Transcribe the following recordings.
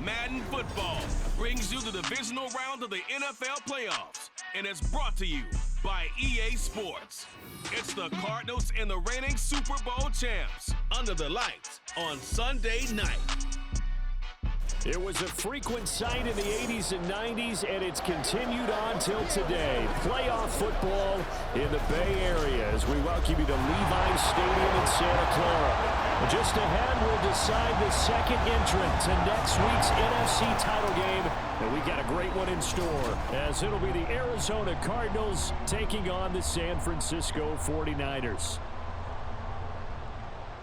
Madden Football brings you the divisional round of the NFL playoffs and is brought to you by EA Sports. It's the Cardinals and the reigning Super Bowl champs under the lights on Sunday night. It was a frequent sight in the 80s and 90s, and it's continued on till today. Playoff football in the Bay Area as we welcome you to Levi's Stadium in Santa Clara. Just ahead, we'll decide the second entrant to next week's NFC title game, and we got a great one in store, as it'll be the Arizona Cardinals taking on the San Francisco 49ers.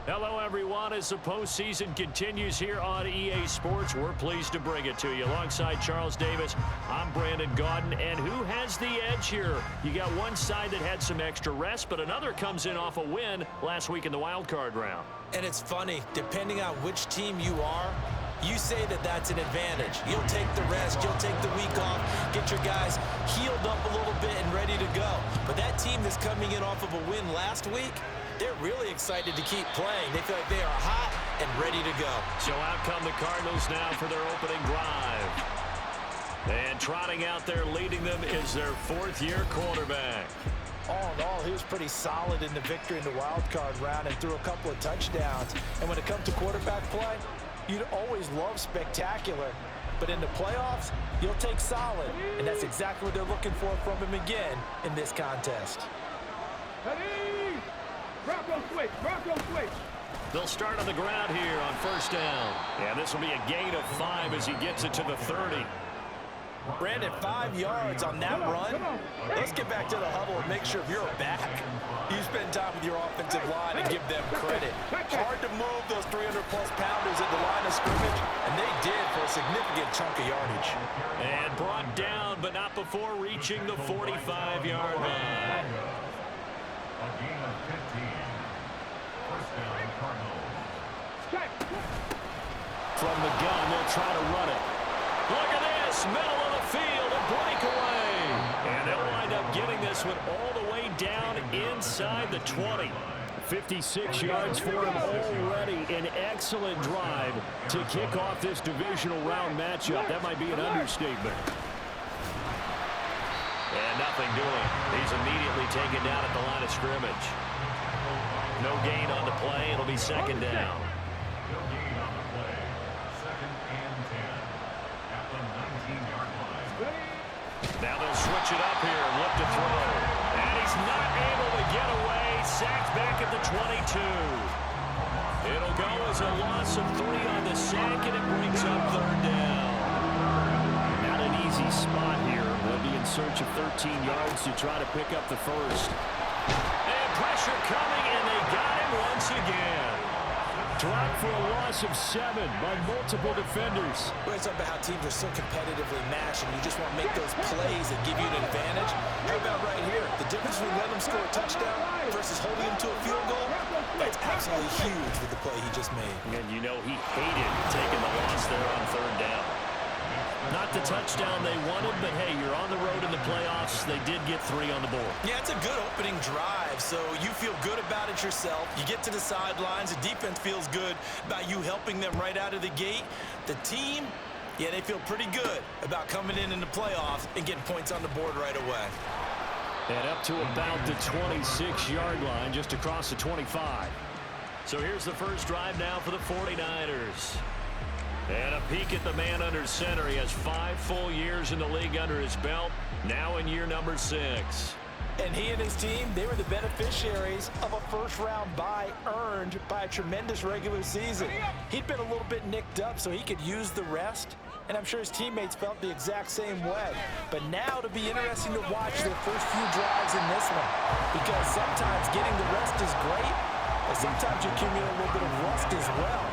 Hello, everyone. As the postseason continues here on EA Sports, we're pleased to bring it to you. Alongside Charles Davis, I'm Brandon Gaudin. And who has the edge here? You got one side that had some extra rest, but another comes in off a win last week in the wild card round. And it's funny, depending on which team you are, you say that that's an advantage. You'll take the rest, you'll take the week off, get your guys healed up a little bit and ready to go. But that team that's coming in off of a win last week, they're really excited to keep playing. They feel like they are hot and ready to go. So out come the Cardinals now for their opening drive. And trotting out there leading them is their fourth-year quarterback. All in all, he was pretty solid in the victory in the wild card round and threw a couple of touchdowns. And when it comes to quarterback play, you'd always love spectacular. But in the playoffs, you'll take solid. And that's exactly what they're looking for from him again in this contest. Bronco switch. They'll start on the ground here on first down. And this will be a gain of 5 as he gets it to the 30. Brandon, 5 yards on that run. Let's get back to the huddle and make sure you're back. You spend time with your offensive line and give them credit. Hard to move those 300-plus pounders at the line of scrimmage, and they did for a significant chunk of yardage. And brought down, but not before reaching the 45-yard line. A gain of 15. First down, Cardinals. From the gun, they'll try to run it. Look at this, middle of the field, a breakaway. And they'll wind up getting this one all the way down inside the 20. 56 yards for him already. An excellent drive to kick off this divisional round matchup. That might be an understatement. And nothing doing. He's immediately taken down at the line of scrimmage. No gain on the play. It'll be second down. No gain on the play. Second and 10 at the 19-yard line. Now they'll switch it up here and look to throw. And he's not able to get away. Sacked back at the 22. It'll go as a loss of 3 on the sack, and it brings up third down. Not an easy spot here. They'll be in search of 13 yards to try to pick up the first. And pressure coming, and they got him once again. Dropped for a loss of 7 by multiple defenders. Well, it's about how teams are so competitively matched, and you just want to make those plays that give you an advantage. How about right here? The difference between letting them score a touchdown versus holding them to a field goal, that's absolutely huge with the play he just made. And you know he hated taking the loss there on third down. Not the touchdown they wanted, but hey, you're on the road in the playoffs. They did get 3 on the board. Yeah, it's a good opening drive, so you feel good about it yourself. You get to the sidelines. The defense feels good about you helping them right out of the gate. The team, yeah, they feel pretty good about coming in the playoffs and getting points on the board right away. And up to about the 26-yard line, just across the 25. So here's the first drive now for the 49ers. And a peek at the man under center. He has 5 full years in the league under his belt, now in year number 6. And he and his team, they were the beneficiaries of a first-round bye earned by a tremendous regular season. He'd been a little bit nicked up, so he could use the rest. And I'm sure his teammates felt the exact same way. But now it'll be interesting to watch their first few drives in this one. Because sometimes getting the rest is great, but sometimes you accumulate a little bit of rust as well.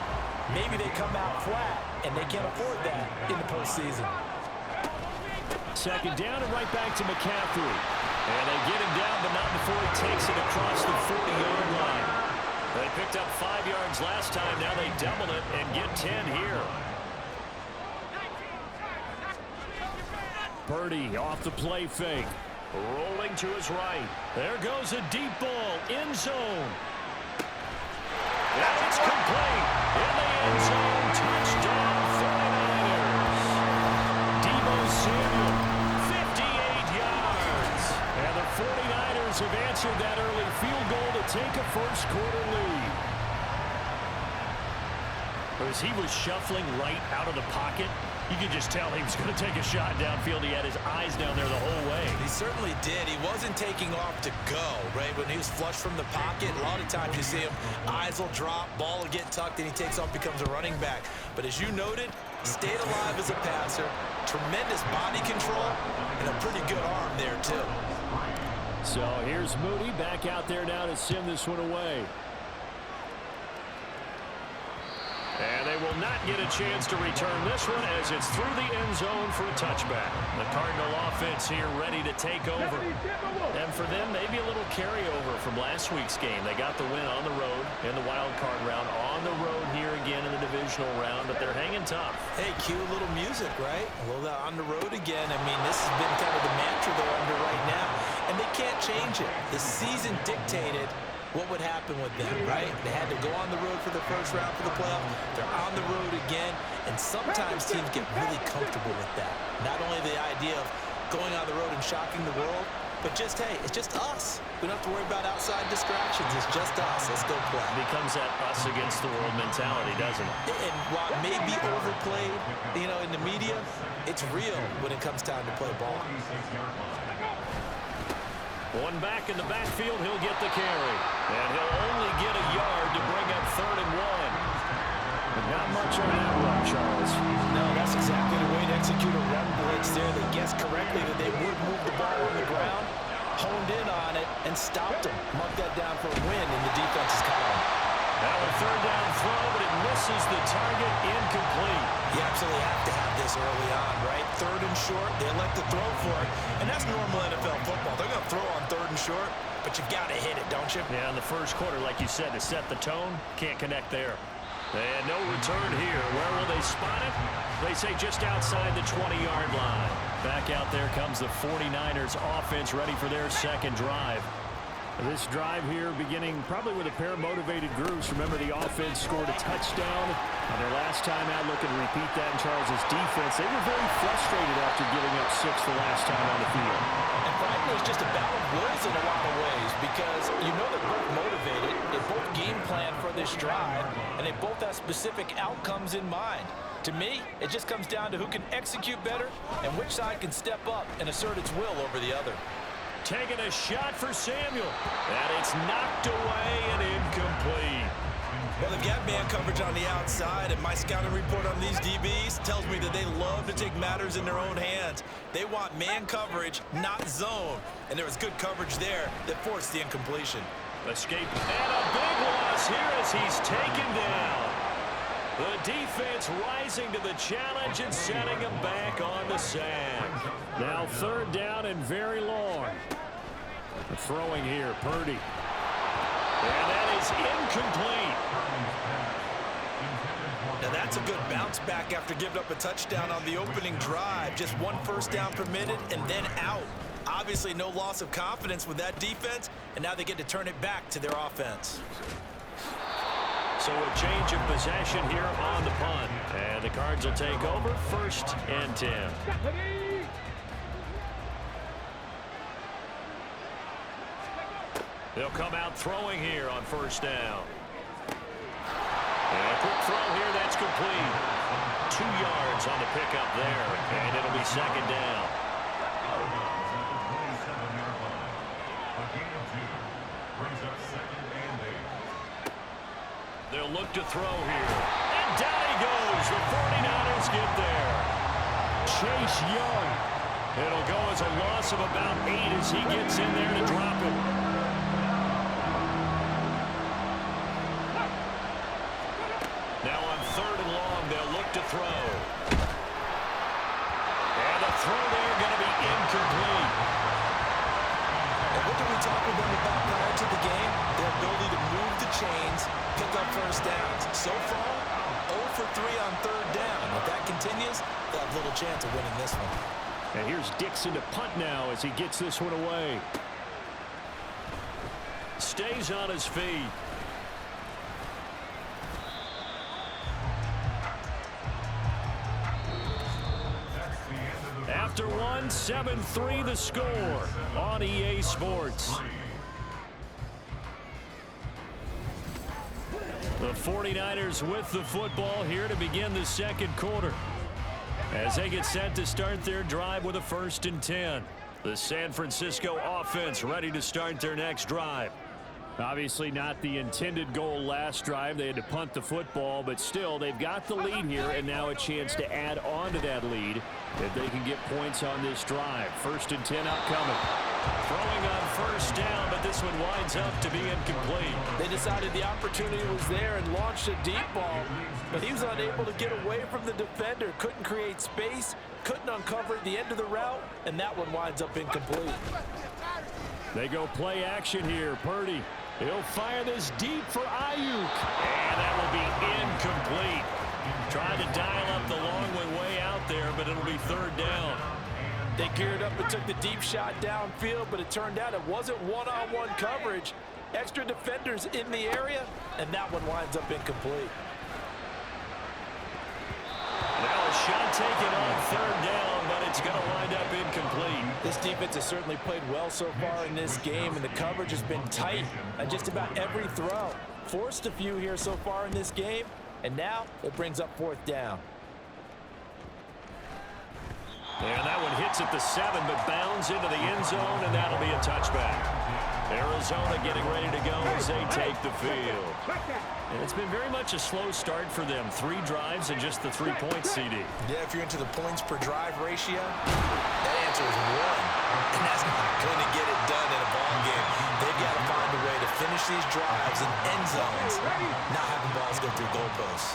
Maybe they come out flat, and they can't afford that in the postseason. Second down and right back to McCaffrey. And they get him down, but not before he takes it across the 40-yard line. They picked up 5 yards last time. Now they double it and get 10 here. Purdy off the play fake. Rolling to his right. There goes a deep ball. End zone. And it's complete. In the end zone. Touchdown 49ers. Cardinals have answered that early field goal to take a first-quarter lead. As he was shuffling right out of the pocket, you could just tell he was going to take a shot downfield. He had his eyes down there the whole way. He certainly did. He wasn't taking off to go, right? When he was flush from the pocket, a lot of times you see him, eyes will drop, ball will get tucked, and he takes off, becomes a running back. But as you noted, stayed alive as a passer, tremendous body control, and a pretty good arm there, too. So here's Moody back out there now to send this one away. And they will not get a chance to return this one as it's through the end zone for a touchback. The Cardinal offense here ready to take over. And for them, maybe a little carryover from last week's game. They got the win on the road in the wild card round, on the road here again in the divisional round, but they're hanging tough. Hey, cue a little music, right? Well, on the road again. I mean, this has been kind of the mantra they're under right now, and they can't change it. The season dictated what would happen with them, right? They had to go on the road for the first round for the playoff. They're on the road again, and sometimes teams get really comfortable with that. Not only the idea of going on the road and shocking the world, but just, hey, it's just us. We don't have to worry about outside distractions. It's just us. Let's go play. It becomes that us against the world mentality, doesn't it? And while it may be overplayed, you know, in the media, it's real when it comes time to play ball. One back in the backfield, he'll get the carry. And he'll only get a yard to bring up 3rd and 1. But not much on that run, Charles. No, that's exactly the way to execute a run blitz there. They guessed correctly that they would move the ball on the ground, honed in on it, and stopped them. Marked that down for a win in the defense's column. Now a 3rd down throw, but it misses the target, incomplete. You absolutely have to have this early on, right? 3rd and short, they elect to throw for it, and that's normal NFL football. They're going to throw on 3rd and short, but you got to hit it, don't you? Yeah, in the first quarter, like you said, to set the tone, can't connect there. And no return here. Where will they spot it? They say just outside the 20-yard line. Back out there comes the 49ers offense ready for their second drive. This drive here beginning probably with a pair of motivated groups. Remember, the offense scored a touchdown on their last time out. Looking to repeat that in Charles's defense. They were very frustrated after giving up 6 the last time on the field. And frankly, it's just a battle of wills in a lot of ways because you know they're both motivated. They both game plan for this drive, and they both have specific outcomes in mind. To me, it just comes down to who can execute better and which side can step up and assert its will over the other. Taking a shot for Samuel. And it's knocked away and incomplete. Well, they've got man coverage on the outside, and my scouting report on these DBs tells me that they love to take matters in their own hands. They want man coverage, not zone. And there was good coverage there that forced the incompletion. Escape. And a big loss here as he's taken down. The defense rising to the challenge and setting him back on the sack. Now 3rd down and very long. The throwing here, Purdy. And that is incomplete. Now that's a good bounce back after giving up a touchdown on the opening drive. Just 1 first down permitted and then out. Obviously no loss of confidence with that defense, and now they get to turn it back to their offense. So a change of possession here on the punt. And the Cards will take over 1st and 10. They'll come out throwing here on 1st down. And a quick throw here, that's complete. 2 yards on the pickup there, and it'll be 2nd down. They'll look to throw here. And down he goes. The 49ers get there. Chase Young. It'll go as a loss of about 8 as he gets in there to drop it. Now on 3rd and long, they'll look to throw. And the throw there going to be incomplete. And what did we talk with them about prior to the game? Their ability to move the chains, pick up first downs. So far, 0 for 3 on 3rd down. If that continues, they'll have little chance of winning this one. And here's Dixon to punt now as he gets this one away. Stays on his feet. After one, 7-3 the score on EA Sports. 49ers with the football here to begin the second quarter, as they get set to start their drive with a 1st and 10. The San Francisco offense ready to start their next drive. Obviously not the intended goal last drive. They had to punt the football, but still they've got the lead here, and now a chance to add on to that lead if they can get points on this drive. 1st and 10 upcoming. Throwing on 1st down, but this one winds up to be incomplete. They decided the opportunity was there and launched a deep ball, but he was unable to get away from the defender. Couldn't create space, couldn't uncover the end of the route, and that one winds up incomplete. They go play action here. Purdy. He'll fire this deep for Ayuk. And that will be incomplete. Trying to dial up the long way out there, but it'll be 3rd down. They geared up and took the deep shot downfield, but it turned out it wasn't one-on-one coverage. Extra defenders in the area, and that one winds up incomplete. Now a shot taken on 3rd down, but it's going to wind up incomplete. This defense has certainly played well so far in this game, and the coverage has been tight on just about every throw. Forced a few here so far in this game, and now it brings up 4th down. And that one hits at the 7, but bounds into the end zone, and that'll be a touchback. Arizona getting ready to go as they take the field. And it's been very much a slow start for them. 3 drives and just the 3-point CD. Yeah, if you're into the points per drive ratio, that answer is 1. And that's not going to get it done in a ball game. They've got to find a way to finish these drives in end zones, not having balls go through goalposts.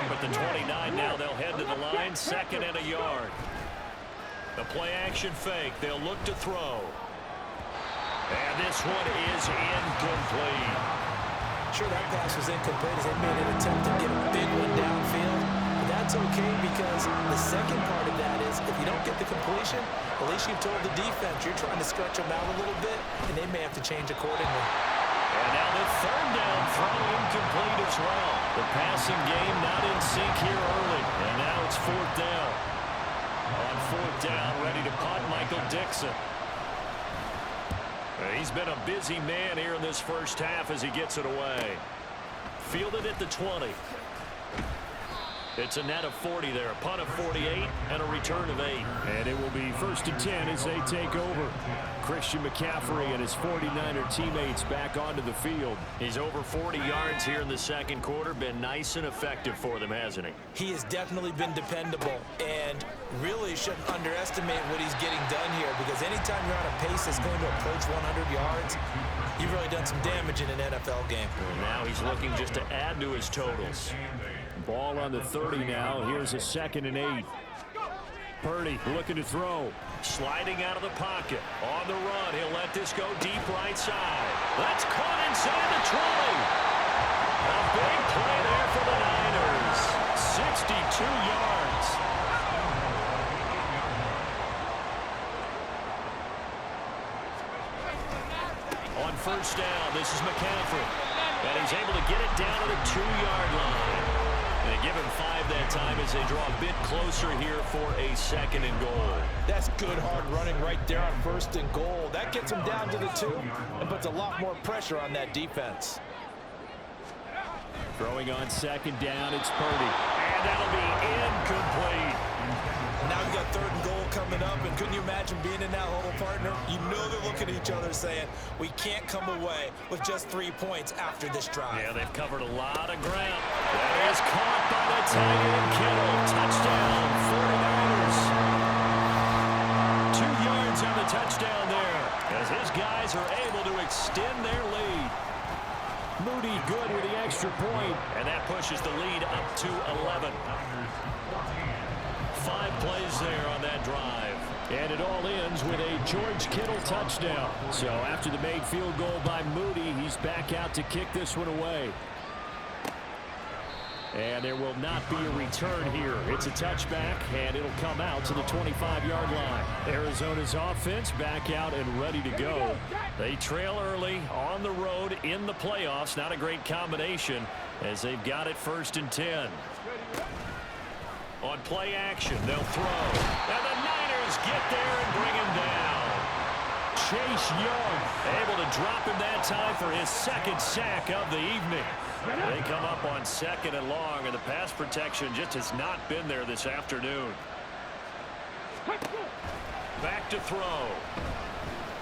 But the 29 now, they'll head to the line, 2nd and a yard. The play action fake. They'll look to throw. And this one is incomplete. Sure, that pass was incomplete as they made an attempt to get a big one downfield. But that's okay, because the second part of that is if you don't get the completion, at least you've told the defense you're trying to stretch them out a little bit, and they may have to change accordingly. And now the 3rd down throw incomplete as well. The passing game not in sync here early. And now it's 4th down. On 4th down, ready to punt, Michael Dixon. He's been a busy man here in this first half as he gets it away. Fielded at the 20. It's a net of 40 there. A punt of 48 and a return of 8. And it will be 1st and 10 as they take over. Christian McCaffrey and his 49er teammates back onto the field. He's over 40 yards here in the second quarter. Been nice and effective for them, hasn't he? He has definitely been dependable, and really shouldn't underestimate what he's getting done here, because anytime you're on a pace that's going to approach 100 yards, you've really done some damage in an NFL game. And now he's looking just to add to his totals. Ball on the 30 now. Here's a 2nd and 8. Purdy looking to throw. Sliding out of the pocket. On the run. He'll let this go deep right side. That's caught inside the 20. A big play there for the Niners. 62 yards. On 1st down, this is McCaffrey. And he's able to get it down to the 2-yard line. They give him 5 that time as they draw a bit closer here for a 2nd and goal. That's good hard running right there on 1st and goal. That gets him down to the 2 and puts a lot more pressure on that defense. Throwing on 2nd down, it's Purdy. And that'll be incomplete. Now you got 3rd and goal coming up, and couldn't you imagine being in that huddle, partner? You know they're looking at each other saying, we can't come away with just 3 points after this drive. Yeah, they've covered a lot of ground. That is caught by the tight end, Kittle. Touchdown, 49ers. 2 yards on the touchdown there, as his guys are able to extend their lead. Moody good with the extra point, and that pushes the lead up to 11. 5 plays there on that drive. And it all ends with a George Kittle touchdown. So after the made field goal by Moody, he's back out to kick this one away. And there will not be a return here. It's a touchback, and it'll come out to the 25-yard line. Arizona's offense back out and ready to go. They trail early on the road in the playoffs. Not a great combination as they've got it 1st and 10. On play action, they'll throw. And the Niners get there and bring him down. Chase Young able to drop him that time for his second sack of the evening. They come up on 2nd and long, and the pass protection just has not been there this afternoon. Back to throw.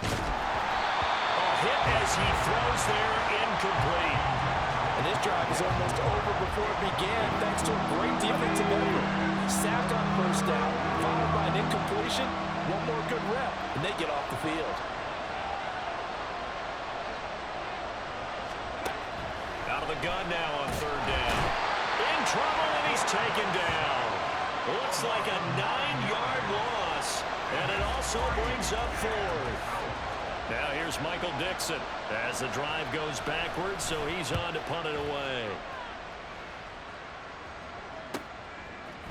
A hit as he throws there, incomplete. And this drive is almost over before it began, thanks to a great defensive effort. Sacked on first down, followed by an incompletion. One more good rep, and they get off the field. Out of the gun now on 3rd down. In trouble, and he's taken down. Looks like a 9-yard loss, and it also brings up 4th. Now here's Michael Dixon as the drive goes backwards, so he's on to punt it away.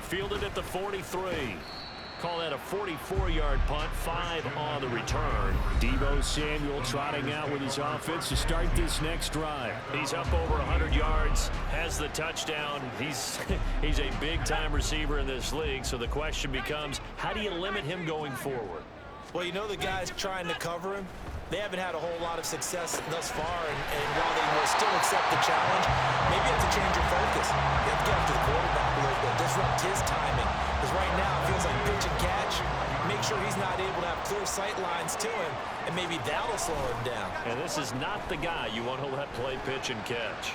Fielded at the 43. Call that a 44-yard punt, 5 on the return. Deebo Samuel trotting out with his offense to start this next drive. He's up over 100 yards, has the touchdown. He's a big-time receiver in this league, so the question becomes, how do you limit him going forward? Well, you know the guys trying to cover him, they haven't had a whole lot of success thus far, and while they will still accept the challenge, maybe you have to change your focus. You have to get after the quarterback a little bit, disrupt his timing, because right now it feels like pitch and catch. Make sure he's not able to have clear sight lines to him, and maybe that'll slow him down. And this is not the guy you want to let play pitch and catch.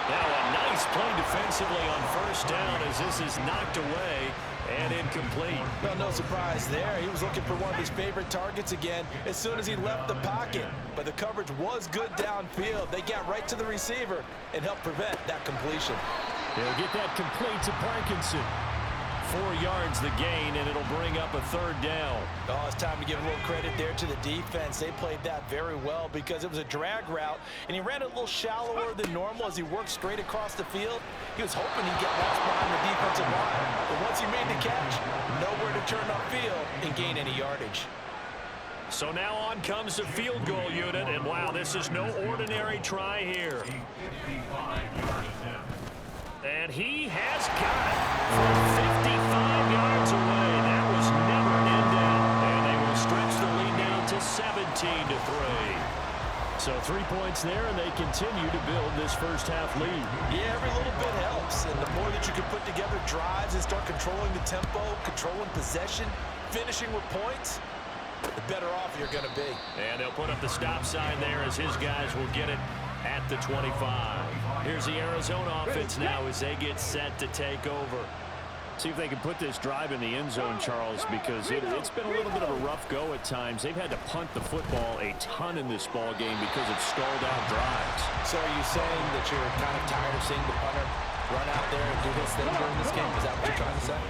Now a nice play defensively on 1st down as this is knocked away and incomplete. Well, no surprise there. He was looking for one of his favorite targets again as soon as he left the pocket. But the coverage was good downfield. They got right to the receiver and helped prevent that completion. He'll get that complete to Parkinson. 4 yards the gain, and it'll bring up a 3rd down. Oh, it's time to give a little credit there to the defense. They played that very well because it was a drag route, and he ran it a little shallower than normal as he worked straight across the field. He was hoping he'd get lost behind the defensive line, but once he made the catch, nowhere to turn upfield and gain any yardage. So now on comes the field goal unit, and wow, this is no ordinary try here. And he has got it from 55 yards away. That was never an in down. And they will stretch the lead now to 17-3. So 3 points there, and they continue to build this first half lead. Yeah, every little bit helps. And the more that you can put together drives and start controlling the tempo, controlling possession, finishing with points, the better off you're going to be. And they'll put up the stop sign there as his guys will get it at the 25. Here's the Arizona offense now as they get set to take over. See if they can put this drive in the end zone, Charles, because it's been a little bit of a rough go at times. They've had to punt the football a ton in this ball game because of stalled out drives. So are you saying that you're kind of tired of seeing the punter run out there and do this thing during this game? Is that what you're trying to say?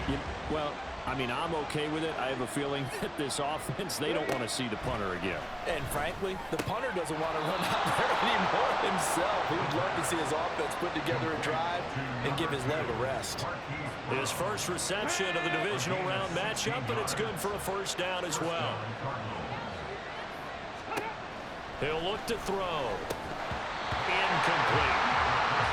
Well, I mean, I'm okay with it. I have a feeling that this offense, they don't want to see the punter again. And frankly, the punter doesn't want to run out there anymore himself. He would love to see his offense put together a drive and give his leg a rest. His first reception of the divisional round matchup, but it's good for a 1st down as well. He'll look to throw. Incomplete.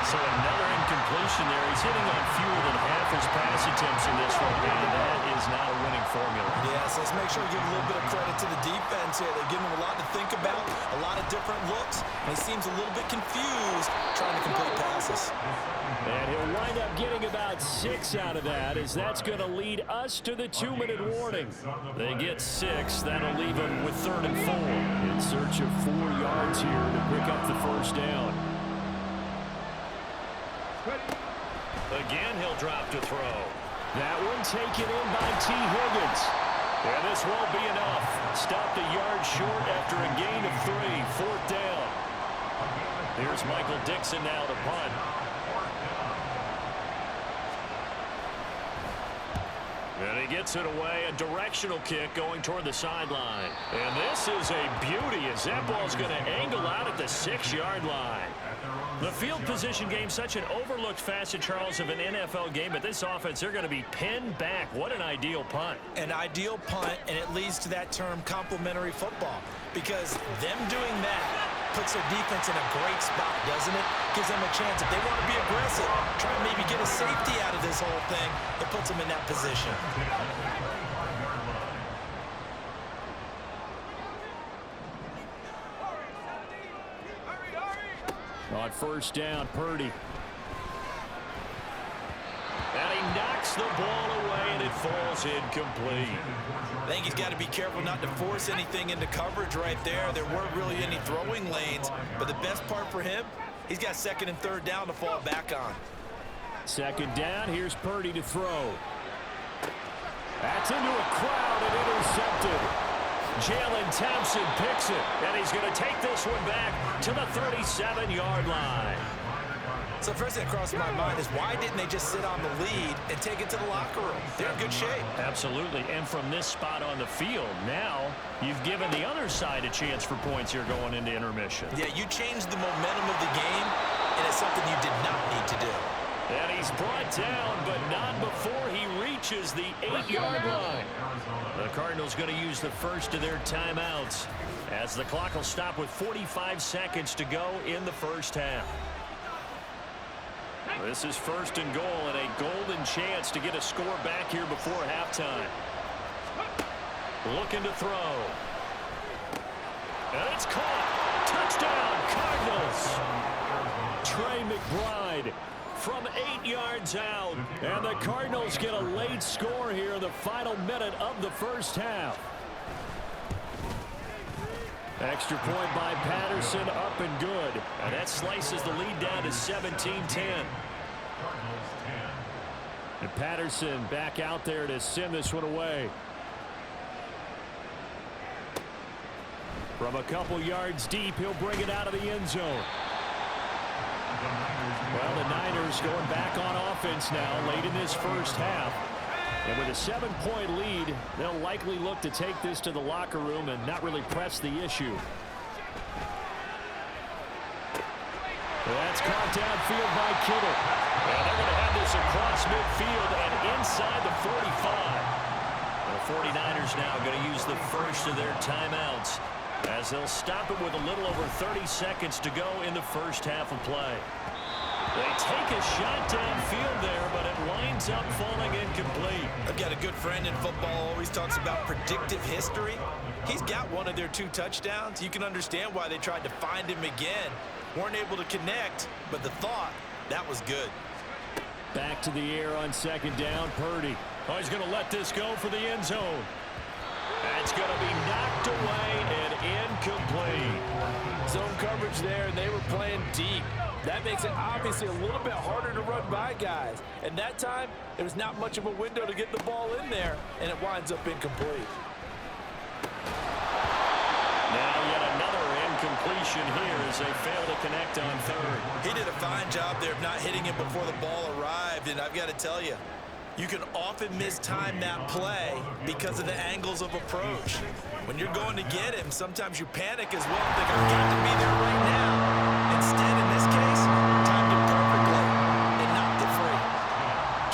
So another incompletion there. He's hitting on fewer than half his pass attempts in this one, and that is not a winning formula. Yes, let's make sure we give a little bit of credit to the defense here. They're giving him a lot to think about, a lot of different looks, and he seems a little bit confused trying to complete passes. And he'll wind up getting about 6 out of that, as that's going to lead us to the 2-minute warning. They get 6. That'll leave them with 3rd and 4. In search of 4 yards here to pick up the 1st down. Again, he'll drop to throw. That one taken in by T. Higgins. And this won't be enough. Stopped a yard short after a gain of 3. 4th down. Here's Michael Dixon now to punt. And he gets it away, a directional kick going toward the sideline. And this is a beauty as that ball's going to angle out at the 6-yard line. The field position game, such an overlooked facet, Charles, of an NFL game, but this offense, they're going to be pinned back. What an ideal punt. An ideal punt, and it leads to that term complementary football, because them doing that puts their defense in a great spot, doesn't it? Gives them a chance. If they want to be aggressive, try and maybe get a safety out of this whole thing, it puts them in that position. On first down, Purdy. And he knocks the ball away, and it falls incomplete. I think he's got to be careful not to force anything into coverage right there. There weren't really any throwing lanes, but the best part for him, he's got second and third down to fall back on. Second down, here's Purdy to throw. That's into a crowd and intercepted. Jalen Thompson picks it, and he's going to take this one back to the 37-yard line. So first thing that crossed my mind is why didn't they just sit on the lead and take it to the locker room? They're in good shape. Absolutely, and from this spot on the field, now you've given the other side a chance for points here going into intermission. Yeah, you changed the momentum of the game, and it's something you did not need to do. And he's brought down, but not before he reaches the 8-yard line. The Cardinals going to use the first of their timeouts as the clock will stop with 45 seconds to go in the first half. This is first and goal and a golden chance to get a score back here before halftime. Looking to throw. And it's caught. Touchdown, Cardinals. Trey McBride from 8 yards out. And the Cardinals get a late score here in the final minute of the first half. Extra point by Patterson, up and good. And that slices the lead down to 17-10. And Patterson back out there to send this one away. From a couple yards deep, he'll bring it out of the end zone. Well, the Niners going back on offense now late in this first half. And with a 7-point lead, they'll likely look to take this to the locker room and not really press the issue. That's caught downfield by Kittle. And they're going to have this across midfield and inside the 45. The 49ers now going to use the first of their timeouts as they'll stop it with a little over 30 seconds to go in the first half of play. They take a shot downfield there, but it winds up falling incomplete. I've got a good friend in football, always talks about predictive history. He's got one of their 2 touchdowns. You can understand why they tried to find him again. Weren't able to connect, but the thought, that was good. Back to the air on second down, Purdy. Oh, he's going to let this go for the end zone. That's going to be knocked away and incomplete. Zone coverage there, and they were playing deep. That makes it obviously a little bit harder to run by guys. And that time, there was not much of a window to get the ball in there, and it winds up incomplete. Now yet another incompletion here as they fail to connect on third. He did a fine job there of not hitting him before the ball arrived, and I've got to tell you, you can often mistime that play because of the angles of approach. When you're going to get him, sometimes you panic as well and think, I've got to be there right now. Instead, in this case, timed it perfectly and knocked it free.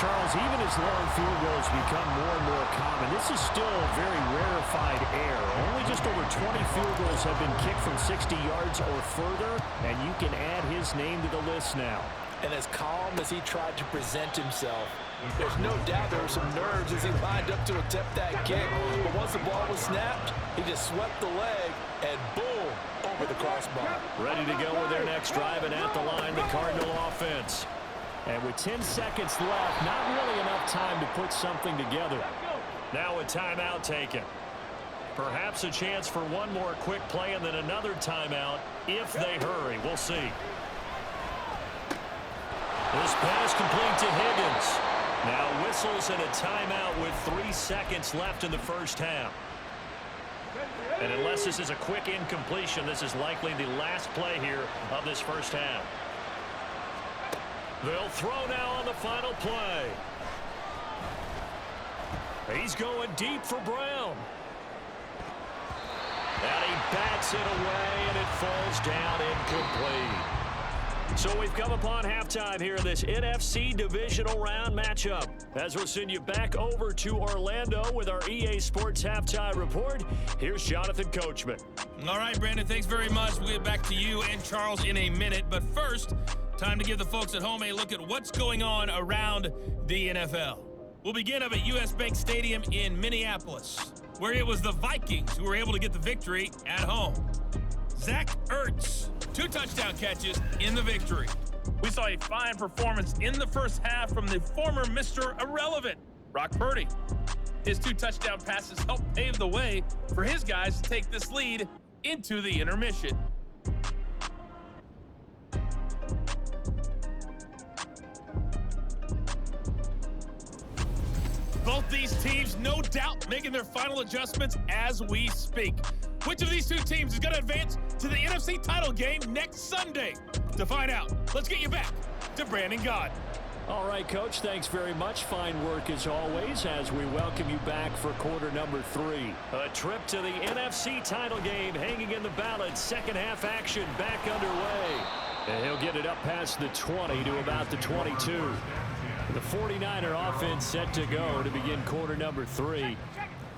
Charles, even as long field goals become more and more common, this is still a very rarefied air. Only just over 20 field goals have been kicked from 60 yards or further, and you can add his name to the list now. And as calm as he tried to present himself, there's no doubt there were some nerves as he lined up to attempt that kick. But once the ball was snapped, he just swept the leg and boom, over the crossbar. Ready to go with their next drive, and at the line, the Cardinal offense. And with 10 seconds left, not really enough time to put something together. Now a timeout taken. Perhaps a chance for one more quick play and then another timeout if they hurry. We'll see. This pass complete to Higgins. Now whistles and a timeout with 3 seconds left in the first half. And unless this is a quick incompletion, this is likely the last play here of this first half. They'll throw now on the final play. He's going deep for Brown. And he bats it away, and it falls down incomplete. So we've come upon halftime here in this NFC Divisional Round matchup. As we'll send you back over to Orlando with our EA Sports Halftime Report, here's Jonathan Coachman. All right, Brandon, thanks very much. We'll get back to you and Charles in a minute. But first, time to give the folks at home a look at what's going on around the NFL. We'll begin up at US Bank Stadium in Minneapolis, where it was the Vikings who were able to get the victory at home. Zach Ertz. 2 touchdown catches in the victory. We saw a fine performance in the first half from the former Mr. Irrelevant, Brock Purdy. His 2 touchdown passes helped pave the way for his guys to take this lead into the intermission. Both these teams, no doubt, making their final adjustments as we speak. Which of these 2 teams is going to advance to the NFC title game next Sunday? To find out, let's get you back to Brandon Gaudin. All right, Coach, thanks very much. Fine work as always as we welcome you back for quarter number 3. A trip to the NFC title game hanging in the balance. Second half action back underway. And he'll get it up past the 20 to about the 22. The 49er offense set to go to begin quarter number 3.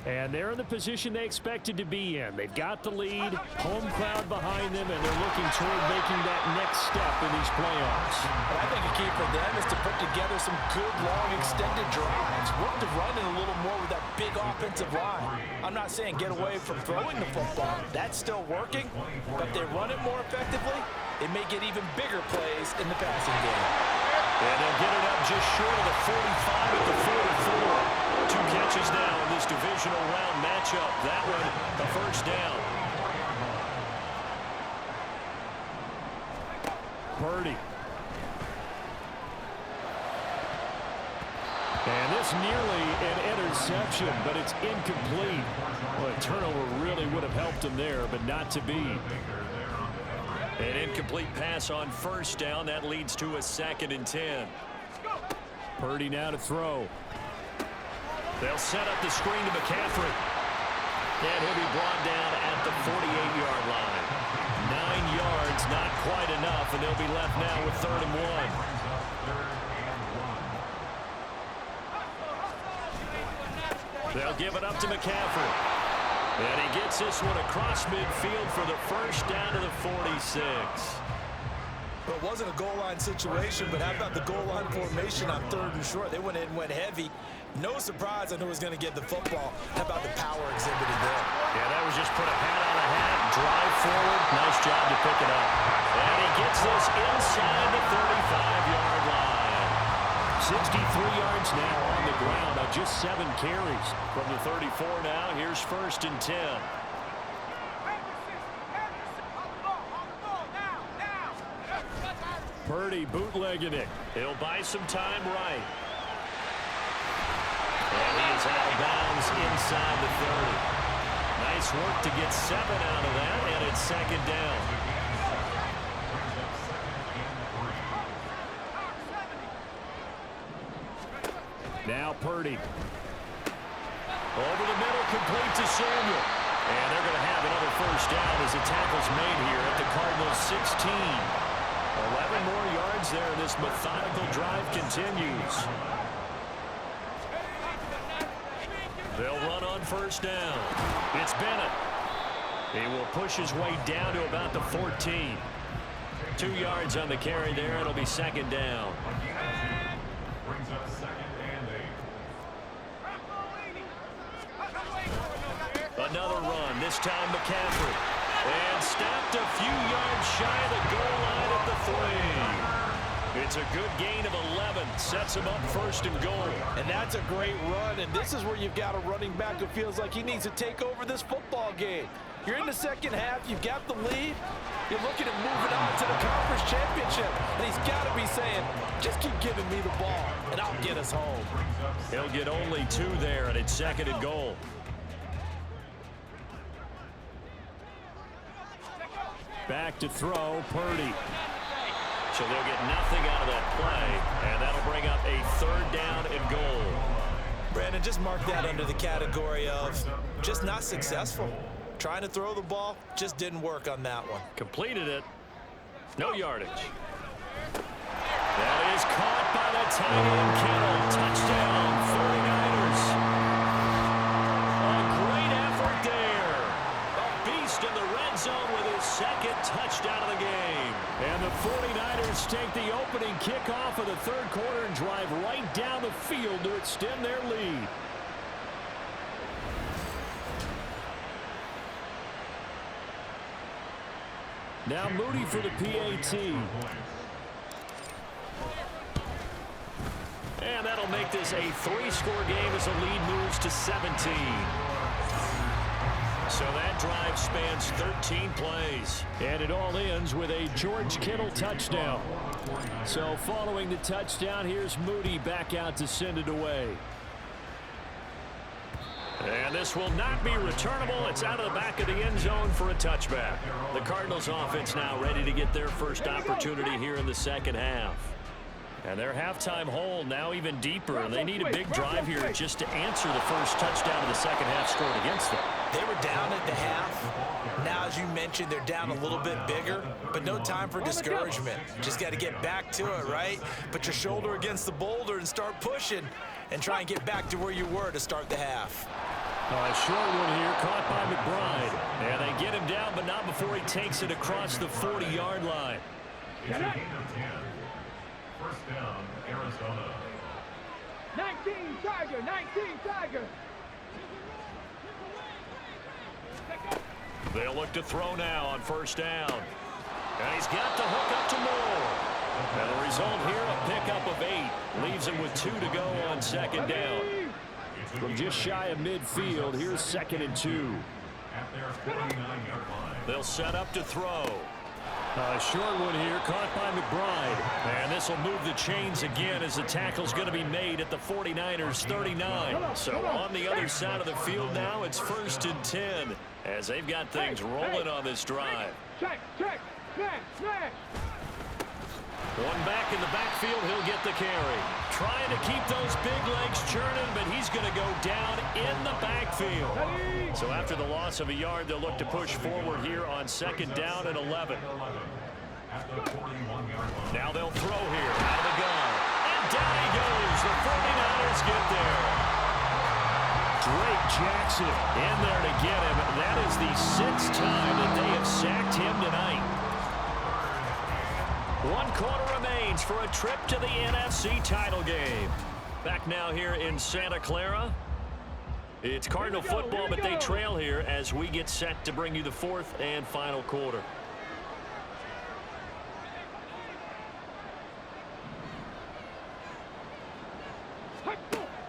And they're in the position they expected to be in. They've got the lead, home crowd behind them, and they're looking toward making that next step in these playoffs. But I think a key for them is to put together some good, long, extended drives. Work the running a little more with that big offensive line. I'm not saying get away from throwing the football. That's still working. But if they run it more effectively, they may get even bigger plays in the passing game. And they'll get it up just short of the 45 at the 44. 2 catches now in this divisional round matchup. That one, a first down. Purdy. And this nearly an interception, but it's incomplete. Well, a turnover really would have helped him there, but not to be. An incomplete pass on first down. That leads to a 2nd and 10. Purdy now to throw. They'll set up the screen to McCaffrey. And he'll be brought down at the 48-yard line. 9 yards, not quite enough, and they'll be left now with 3rd and 1. They'll give it up to McCaffrey. And he gets this one across midfield for the first down to the 46. Well, it wasn't a goal line situation, but how about the goal line formation on 3rd and short? They went in, went heavy. No surprise on who was going to get the football. How about the power exhibited there? Yeah, that was just put a hat on a hat, drive forward. Nice job to pick it up. And he gets this inside the 35-yard line. 63 yards now on the ground on just 7 carries. From the 34 now, here's 1st and 10. Purdy bootlegging it. He'll buy some time right. And he is out of bounds inside the 30. Nice work to get 7 out of that, and it's 2nd down. Now Purdy. Over the middle, complete to Samuel. And they're going to have another first down as the tackle's made here at the Cardinals 16. 11 more yards there. This methodical drive continues. They'll run on first down. It's Bennett. He will push his way down to about the 14. 2 yards on the carry there. It'll be 2nd down. Brings up 2nd and 8. Another run, this time McCaffrey. And stopped a few yards shy of the goal line at the 3. It's a good gain of 11. Sets him up 1st and goal. And that's a great run, and this is where you've got a running back who feels like he needs to take over this football game. You're in the second half, you've got the lead, you're looking at moving on to the conference championship, and he's got to be saying, just keep giving me the ball, and I'll get us home. He'll get only 2 there, and it's 2nd and goal. Back to throw, Purdy. So they'll get nothing out of that play, and that'll bring up a 3rd down and goal. Brandon, just mark that under the category of just not successful. Trying to throw the ball, just didn't work on that one. Completed it. No yardage. That is caught by the tight end, Kittle. Touchdown, 49ers. A great effort there. A beast in the red zone with his 2nd touchdown of the game. And the 49ers take the opening kickoff of the 3rd quarter and drive right down the field to extend their lead. Now Moody for the PAT. And that'll make this a 3-score game as the lead moves to 17. So that drive spans 13 plays. And it all ends with a George Kittle touchdown. So following the touchdown, here's Moody back out to send it away. And this will not be returnable. It's out of the back of the end zone for a touchback. The Cardinals offense now ready to get their first opportunity here in the second half. And their halftime hole now even deeper. They need a big drive here just to answer the first touchdown of the second half scored against them. They were down at the half. Now, as you mentioned, they're down a little bit bigger, but no time for discouragement. Just got to get back to it, right? Put your shoulder against the boulder and start pushing and try and get back to where you were to start the half. A short one here, caught by McBride. And they get him down, but not before he takes it across the 40-yard line. It's a gain of 10. First down, Arizona. 19 Tiger, 19 Tiger. They'll look to throw now on first down. And he's got the hook up to Moore. And the result here, a pickup of 8. Leaves him with 2 to go on second down. From just shy of midfield, here's 2nd and 2. At their 49-yard line. They'll set up to throw. A short one here, caught by McBride. And this will move the chains again as the tackle's going to be made at the 49ers' 39. So on the other side of the field now, it's 1st and 10 as they've got things rolling on this drive. Check, smash, smash. One back in the backfield, he'll get the carry. Trying to keep those big legs churning, but he's going to go down in the backfield. So after the loss of a yard, they'll look to push forward here on 2nd down and 11. Now they'll throw here out of the gun. And down he goes. The 49ers get there. Drake Jackson in there to get him. That is the 6th time that they have sacked him tonight. 1 quarter remains for a trip to the NFC title game. Back now here in Santa Clara. It's Cardinal football, but they trail here as we get set to bring you the 4th and final quarter.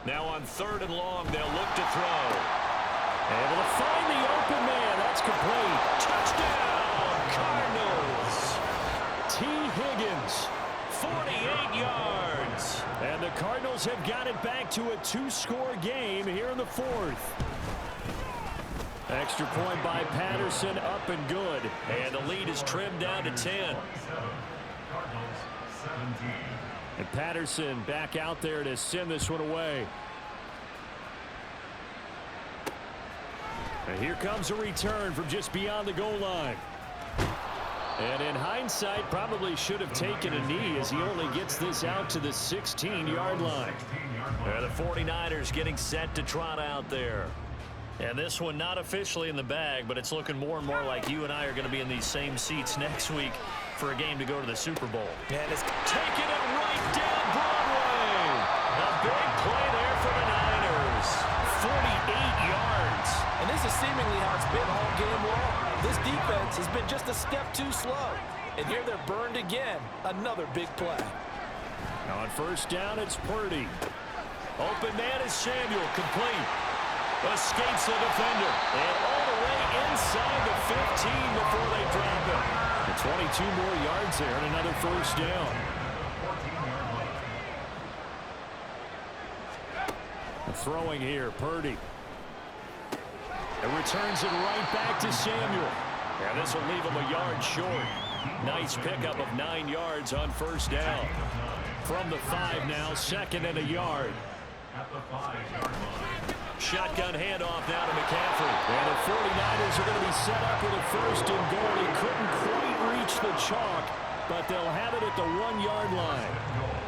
Now on 3rd and long, they'll look to throw. Able to find the open man. That's complete. Touchdown, Cardinals. T. Higgins, 48 yards. And the Cardinals have got it back to a 2-score game here in the 4th. Extra point by Patterson, up and good. And the lead is trimmed down to 10. Cardinals 17. And Patterson back out there to send this one away. And here comes a return from just beyond the goal line. And in hindsight, probably should have taken a knee as he only gets this out to the 16-yard line. And the 49ers getting set to trot out there. And this one not officially in the bag, but it's looking more and more like you and I are going to be in these same seats next week for a game to go to the Super Bowl. And it's Taking it right down Broadway. A big play there for the Niners. 48 yards. And this is seemingly how it's been all game long. This defense has been just a step too slow. And here they're burned again. Another big play. On first down, it's Purdy. Open man is Samuel, complete. Escapes the defender. And all the way inside the 15 before they drop it. And 22 more yards there and another first down. Throwing here, Purdy. And returns it right back to Samuel. And this will leave him a yard short. Nice pickup of 9 yards on first down. From the 5 now, 2nd and a yard. At the 5-yard line. Shotgun handoff now to McCaffrey. And the 49ers are going to be set up with a 1st and goal. He couldn't quite reach the chalk, but they'll have it at the 1-yard line.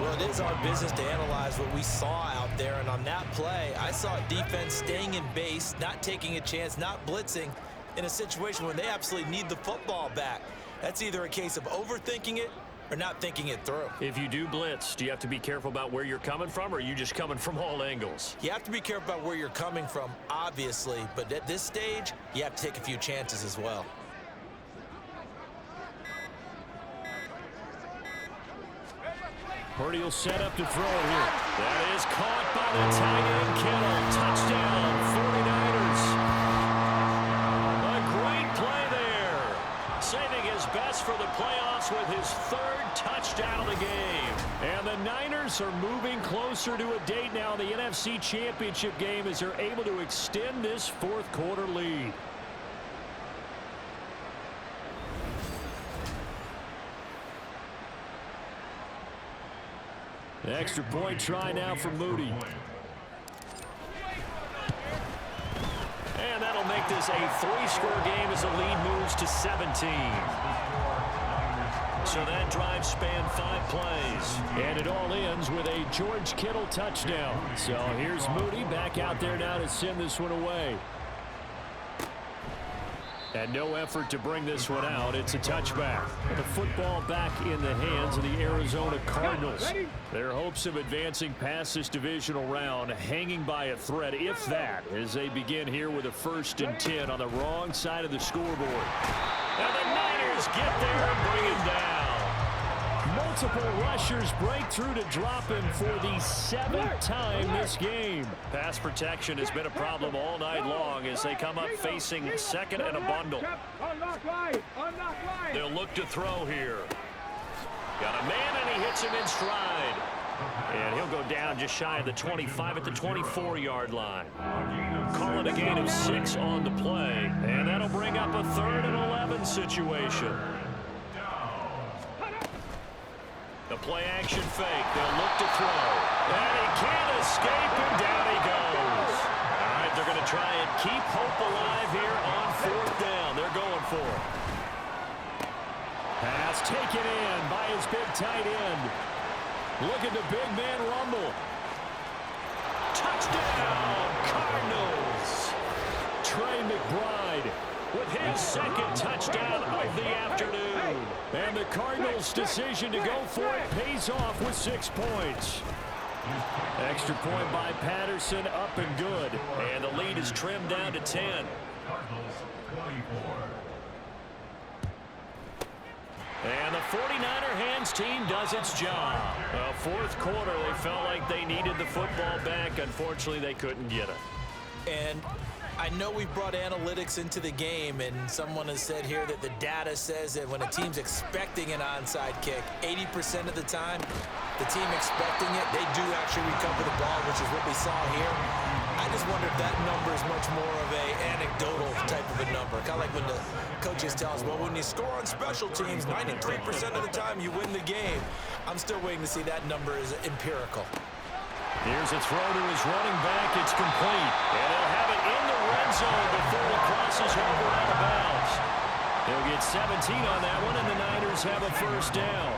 Well, it is our business to analyze what we saw out there, and on that play, I saw defense staying in base, not taking a chance, not blitzing in a situation where they absolutely need the football back. That's either a case of overthinking it or not thinking it through. If you do blitz, do you have to be careful about where you're coming from, or are you just coming from all angles? You have to be careful about where you're coming from, obviously, but at this stage, you have to take a few chances as well. Purdy will set up to throw it here. That is caught by the tight end, Kittle. Touchdown, 49ers. A great play there. Saving his best for the playoffs with his third touchdown of the game. And the Niners are moving closer to a date now in the NFC Championship game as they're able to extend this fourth quarter lead. The extra point try now for Moody. And that'll make this a 3-score game as the lead moves to 17. So that drive spanned 5 plays. And it all ends with a George Kittle touchdown. So here's Moody back out there now to send this one away. And no effort to bring this one out. It's a touchback. The football back in the hands of the Arizona Cardinals. Their hopes of advancing past this divisional round hanging by a thread, if that, as they begin here with a 1st and 10 on the wrong side of the scoreboard. And the Niners get there and bring him down. Multiple rushers break through to drop him for the 7th time this game. Pass protection has been a problem all night long as they come up facing 2nd and a bundle. They'll look to throw here. Got a man and he hits him in stride. And he'll go down just shy of the 25 at the 24-yard line. Call it a gain of 6 on the play. And that'll bring up a 3rd and 11 situation. The play-action fake. They'll look to throw. And he can't escape, and down he goes. All right, they're going to try and keep hope alive here on 4th down. They're going for it. Pass taken in by his big tight end. Look at the big man rumble. Touchdown, Cardinals. Trey McBride with his 2nd touchdown of the afternoon. And the Cardinals' decision to go for it pays off with 6 points. Extra point by Patterson, up and good. And the lead is trimmed down to 10. And the 49er hands team does its job. 4th quarter, they felt like they needed the football back. Unfortunately, they couldn't get it. And I know we brought analytics into the game, and someone has said here that the data says that when a team's expecting an onside kick, 80% of the time, the team expecting it, they do actually recover the ball, which is what we saw here. I just wonder if that number is much more of a anecdotal type of a number. Kind of like when the coaches tell us, well, when you score on special teams, 93% of the time you win the game. I'm still waiting to see that number is empirical. Here's a throw to his running back. It's complete. And they'll have it in the red zone before he crosses over out of bounds. They'll get 17 on that one, and the Niners have a 1st down.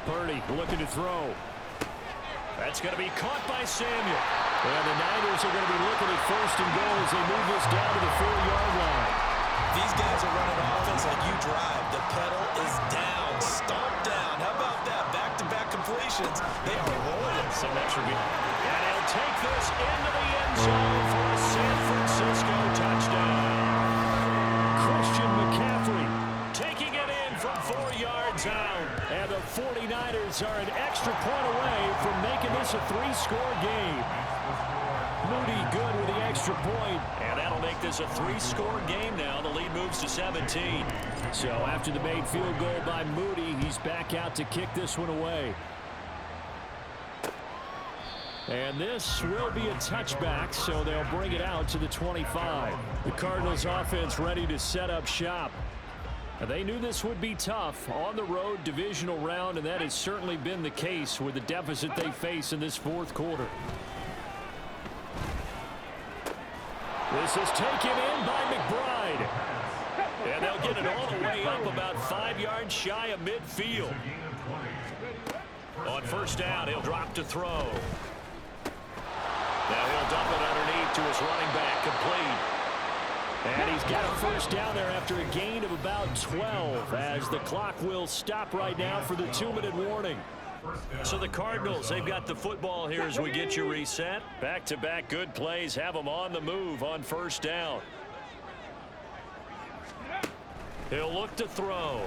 Purdy looking to throw. That's going to be caught by Samuel. And the Niners are going to be looking at 1st and goal as they move this down to the 4-yard line. These guys are running offense like you drive. The pedal is down, stomped down. How about that? Back-to-back completions. They are rolling. Some extra good. And he'll take this into the end zone for a San Francisco touchdown. Christian McCaffrey taking it in from 4 yards out. And the 49ers are an extra point away from making this a 3-score game. Moody good with the extra point. And that'll make this a 3-score game now. The lead moves to 17. So after the made field goal by Moody, he's back out to kick this one away. And this will be a touchback, so they'll bring it out to the 25. The Cardinals offense ready to set up shop. They knew this would be tough on the road divisional round, and that has certainly been the case with the deficit they face in this 4th quarter. This is taken in by McBride. And they'll get it all the way up about 5 yards shy of midfield. On 1st down, he'll drop to throw. Now he'll dump it underneath to his running back, complete. And he's got a 1st down there after a gain of about 12 as the clock will stop right now for the 2-minute warning. So the Cardinals, they've got the football here as we get you reset. Back-to-back good plays have them on the move on 1st down. He'll look to throw.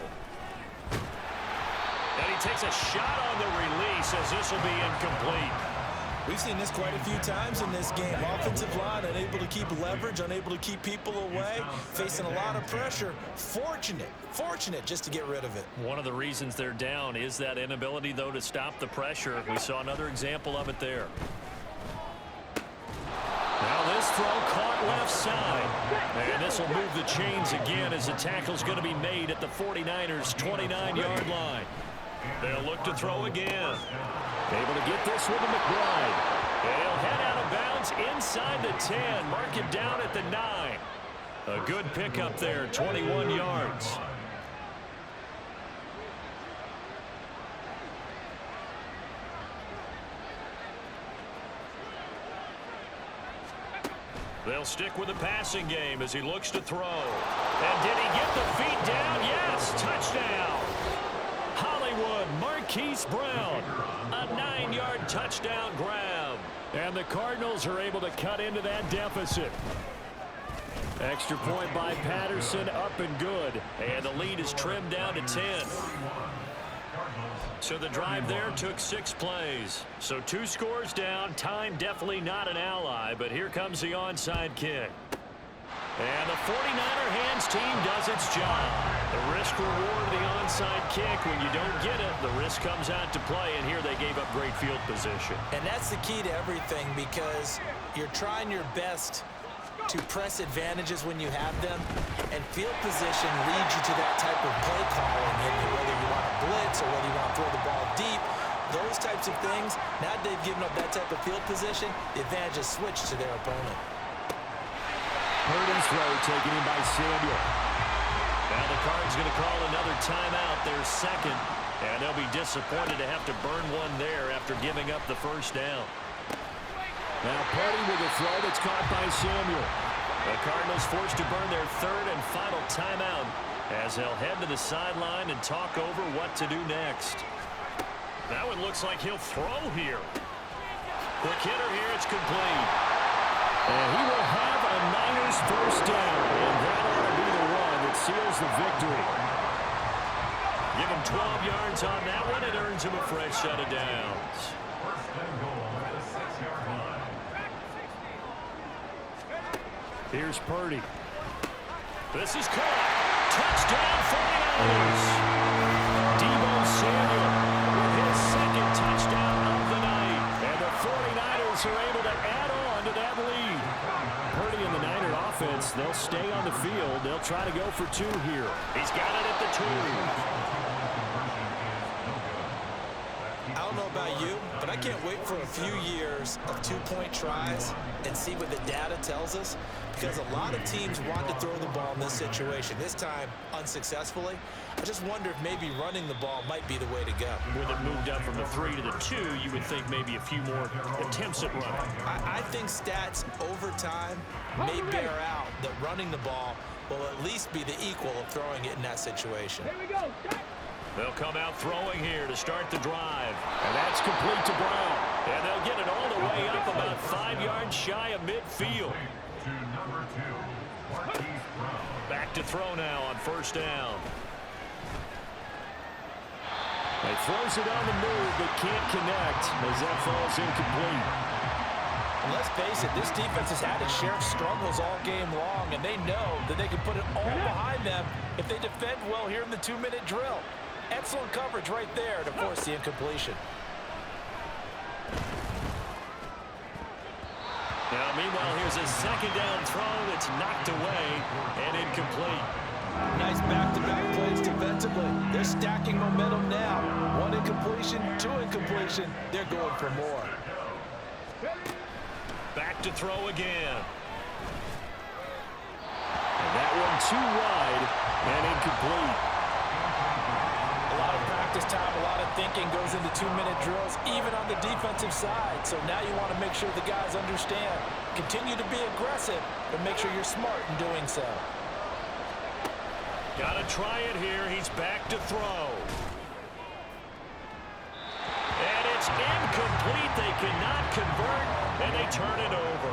takes a shot on the release as this will be incomplete. We've seen this quite a few times in this game. Offensive line unable to keep leverage, unable to keep people away, facing a lot of pressure. Fortunate just to get rid of it. One of the reasons they're down is that inability, though, to stop the pressure. We saw another example of it there. Now this throw caught left side. And this will move the chains again as the tackle's going to be made at the 49ers' 29-yard line. They'll look to throw again. Able to get this one to McBride. He'll head out of bounds inside the 10. Mark it down at the 9. A good pickup there, 21 yards. They'll stick with the passing game as he looks to throw. And did he get the feet down? Yes, touchdown. Hollywood, Marquise Brown, a 9-yard touchdown grab. And the Cardinals are able to cut into that deficit. Extra point by Patterson, up and good. And the lead is trimmed down to 10. So the drive there took 6 plays. So 2 scores down. Time definitely not an ally, but here comes the onside kick. And the 49er hands team does its job. The risk reward of the onside kick. When you don't get it, the risk comes out to play, and here they gave up great field position. And that's the key to everything, because you're trying your best to press advantages when you have them, and field position leads you to that type of play calling, and whether you want to blitz or whether you want to throw the ball deep, those types of things. Now they've given up that type of field position, the advantage is switched to their opponent. Purdy's throw taken in by Samuel. Now the Cards going to call another timeout, their second, and they'll be disappointed to have to burn one there after giving up the first down. Now Purdy with a throw that's caught by Samuel. The Cardinals forced to burn their third and final timeout as they'll head to the sideline and talk over what to do next. That one looks like he'll throw here. Quick hitter here, it's complete. And he will have a Niners first down, and that ought to be the one that seals the victory. Give him 12 yards on that one, it earns him a fresh set of downs. First and goal at the 6-yard line. Here's Purdy. This is caught. Touchdown 49ers. Deebo Samuel with his second touchdown of the night. And the 49ers are able to add on to that lead. Purdy and the Niner offense, they'll stay on the field. They'll try to go for 2 here. He's got it at the 2. I don't know about you, but I can't wait for a few years of 2-point tries and see what the data tells us, because a lot of teams want to throw the ball in this situation. This time, unsuccessfully. I just wonder if maybe running the ball might be the way to go. With it moved up from the 3 to the 2, you would think maybe a few more attempts at running. I think stats over time may bear out that running the ball will at least be the equal of throwing it in that situation. Here we go. They'll come out throwing here to start the drive. And that's complete to Brown. And they'll get it all the way up about 5 yards shy of midfield. To number 2, Marquise Brown. Back to throw now on first down. He throws it on the move but can't connect as that falls incomplete. And let's face it, this defense has had its share of struggles all game long, and they know that they can put it all behind them if they defend well here in the 2-minute drill. Excellent coverage right there to force the incompletion. Now, meanwhile, here's a second down throw that's knocked away and incomplete. Nice back-to-back plays defensively. They're stacking momentum now. 1 incompletion, 2 incompletion. They're going for more. Back to throw again. And that one too wide and incomplete. A lot of practice time, a lot of thinking goes into 2-minute drills, even on the defensive side. So now you want to make sure the guys understand. Continue to be aggressive, but make sure you're smart in doing so. Got to try it here. He's back to throw. And it's incomplete. They cannot convert, and they turn it over.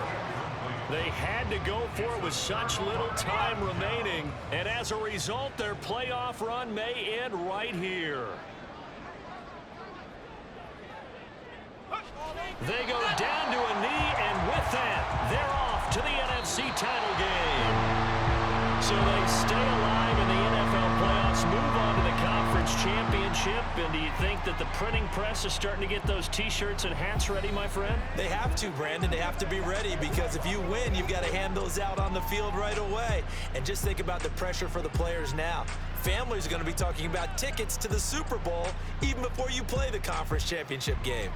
They had to go for it with such little time remaining, and as a result, their playoff run may end right here. They go down to a knee, and with that, they're off to the NFC title game. So they stay alive in the NFL playoffs, move on to the conference championship. And do you think that the printing press is starting to get those T-shirts and hats ready, my friend? They have to, Brandon. They have to be ready because if you win, you've got to hand those out on the field right away. And just think about the pressure for the players now. Families are going to be talking about tickets to the Super Bowl even before you play the conference championship game.